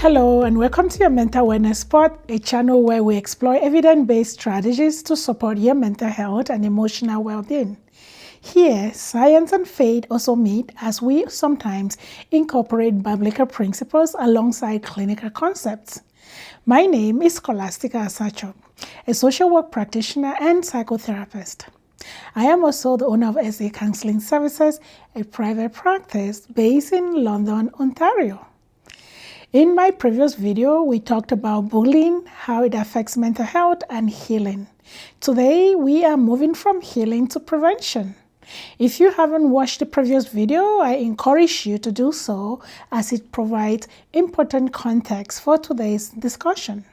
Hello, and welcome to your Mental Wellness Spot, a channel where we explore evidence-based strategies to support your mental health and emotional well-being. Here, science and faith also meet as we sometimes incorporate biblical principles alongside clinical concepts. My name is Scholastica Asacho, a social work practitioner and psychotherapist. I am also the owner of SA Counseling Services, a private practice based in London, Ontario. In my previous video, we talked about bullying, how it affects mental health and healing. Today, we are moving from healing to prevention. If you haven't watched the previous video, I encourage you to do so as it provides important context for today's discussion.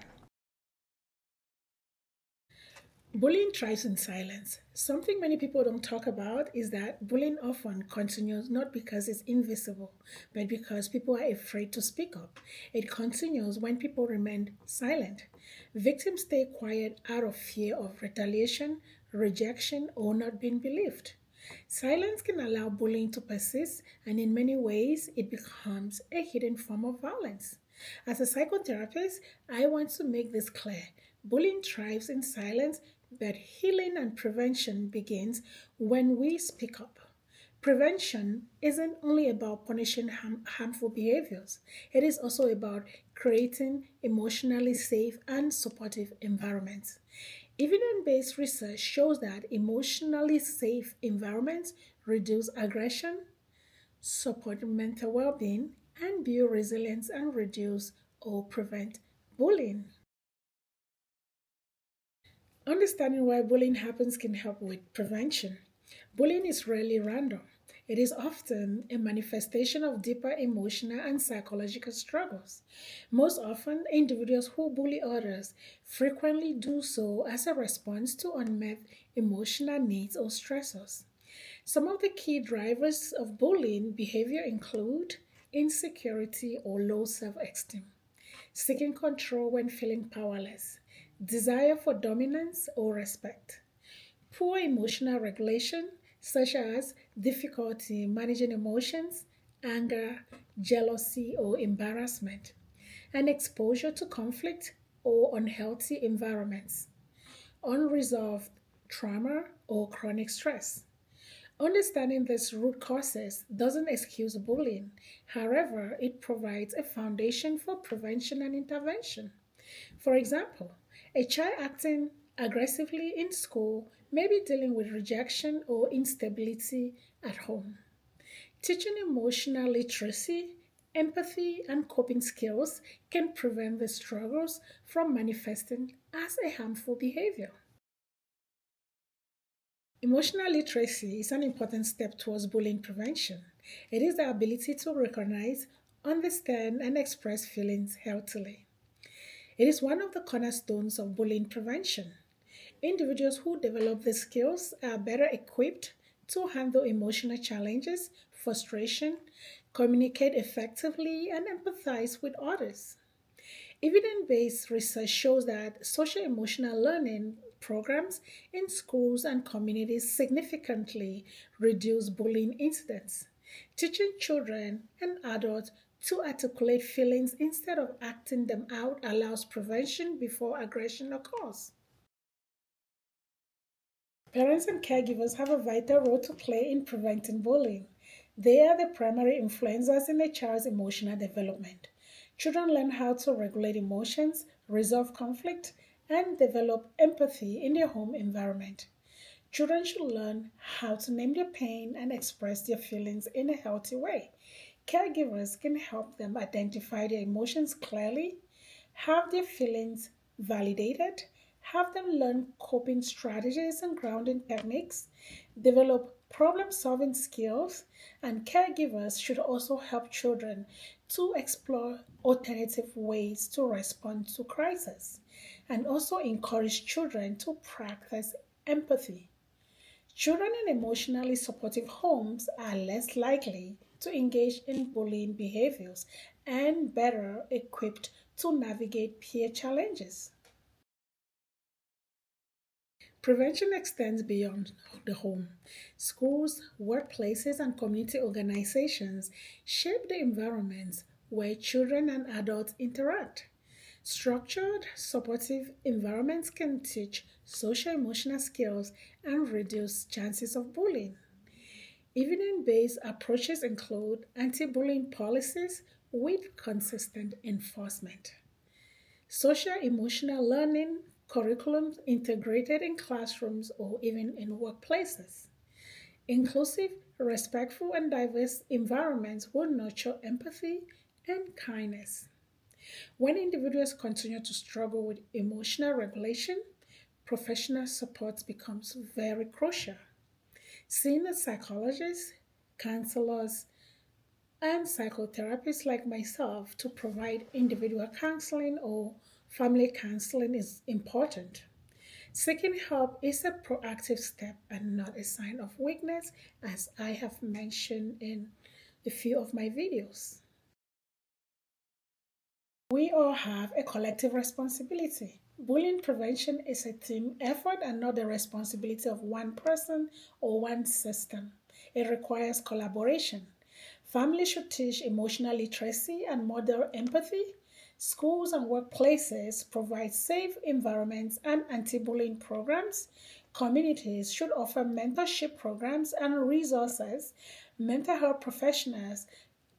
Bullying thrives in silence. Something many people don't talk about is that bullying often continues not because it's invisible, but because people are afraid to speak up. It continues when people remain silent. Victims stay quiet out of fear of retaliation, rejection, or not being believed. Silence can allow bullying to persist, and in many ways, it becomes a hidden form of violence. As a psychotherapist, I want to make this clear. Bullying thrives in silence, but healing and prevention begins when we speak up. Prevention isn't only about punishing harmful behaviors, it is also about creating emotionally safe and supportive environments. Evidence-based research shows that emotionally safe environments reduce aggression, support mental well-being, and build resilience and reduce or prevent bullying. Understanding why bullying happens can help with prevention. Bullying is rarely random. It is often a manifestation of deeper emotional and psychological struggles. Most often, individuals who bully others frequently do so as a response to unmet emotional needs or stressors. Some of the key drivers of bullying behavior include insecurity or low self esteem, seeking control when feeling powerless, desire for dominance or respect, poor emotional regulation, such as difficulty managing emotions, anger, jealousy, or embarrassment, and exposure to conflict or unhealthy environments, unresolved trauma, or chronic stress. Understanding these root causes doesn't excuse bullying. However, it provides a foundation for prevention and intervention. For example, a child acting aggressively in school may be dealing with rejection or instability at home. Teaching emotional literacy, empathy, and coping skills can prevent the struggles from manifesting as a harmful behavior. Emotional literacy is an important step towards bullying prevention. It is the ability to recognize, understand, and express feelings healthily. It is one of the cornerstones of bullying prevention. Individuals who develop these skills are better equipped to handle emotional challenges, frustration, communicate effectively, and empathize with others. Evidence-based research shows that social emotional learning programs in schools and communities significantly reduce bullying incidents. Teaching children and adults to articulate feelings instead of acting them out allows prevention before aggression occurs. Parents and caregivers have a vital role to play in preventing bullying. They are the primary influencers in a child's emotional development. Children learn how to regulate emotions, resolve conflict, and develop empathy in their home environment. Children should learn how to name their pain and express their feelings in a healthy way. Caregivers can help them identify their emotions clearly, have their feelings validated, have them learn coping strategies and grounding techniques, develop problem solving skills, and caregivers should also help children to explore alternative ways to respond to crisis and also encourage children to practice empathy. Children in emotionally supportive homes are less likely to engage in bullying behaviors and better equipped to navigate peer challenges. Prevention extends beyond the home. Schools, workplaces, and community organizations shape the environments where children and adults interact. Structured, supportive environments can teach social emotional skills and reduce chances of bullying. Evidence based approaches include anti bullying policies with consistent enforcement, social emotional learning curriculums integrated in classrooms or even in workplaces. Inclusive, respectful, and diverse environments will nurture empathy and kindness. When individuals continue to struggle with emotional regulation, professional support becomes very crucial. Seeing a psychologist, counselors, and psychotherapists like myself to provide individual counseling or family counseling is important. Seeking help is a proactive step and not a sign of weakness, as I have mentioned in a few of my videos. We all have a collective responsibility. Bullying prevention is a team effort and not the responsibility of one person or one system. It requires collaboration. Families should teach emotional literacy and model empathy. Schools and workplaces provide safe environments and anti bullying programs. Communities should offer mentorship programs and resources. Mental health professionals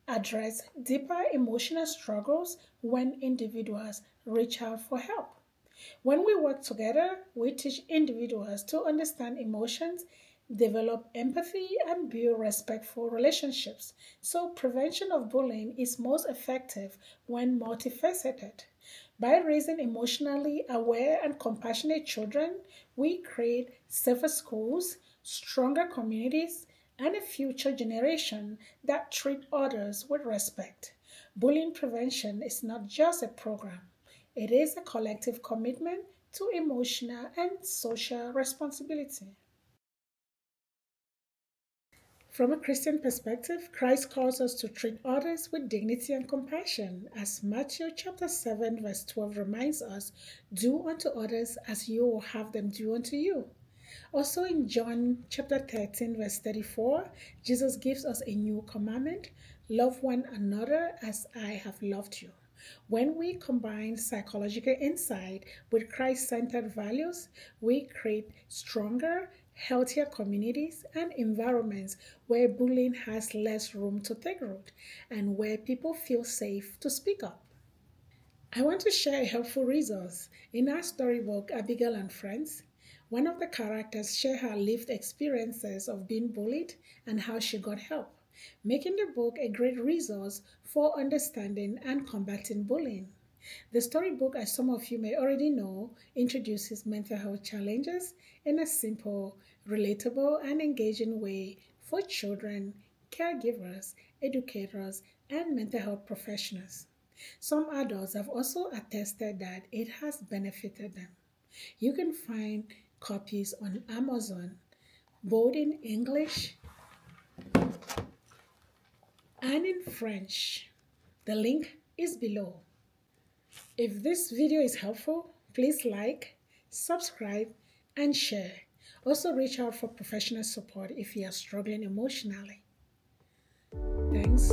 address deeper emotional struggles when individuals reach out for help. When we work together, we teach individuals to understand emotions, develop empathy, and build respectful relationships. So, prevention of bullying is most effective when multifaceted. By raising emotionally aware and compassionate children, we create safer schools, stronger communities, and a future generation that treat others with respect. Bullying prevention is not just a program, it is a collective commitment to emotional and social responsibility. From a Christian perspective, Christ calls us to treat others with dignity and compassion. As Matthew chapter 7 verse 12 reminds us, do unto others as you will have them do unto you. Also in John chapter 13 verse 34, Jesus gives us a new commandment, love one another as I have loved you. When we combine psychological insight with Christ centered values, we create stronger, healthier communities and environments where bullying has less room to take root and where people feel safe to speak up. I want to share a helpful resource. In our storybook, Abigail and Friends, one of the characters share her lived experiences of being bullied and how she got help, making the book a great resource for understanding and combating bullying. The storybook, as some of you may already know, introduces mental health challenges in a simple, relatable, and engaging way for children, caregivers, educators, and mental health professionals. Some adults have also attested that it has benefited them. You can find copies on Amazon, both in English and in French. The link is below. If this video is helpful, please like, subscribe, and share. Also reach out for professional support if you are struggling emotionally. Thanks.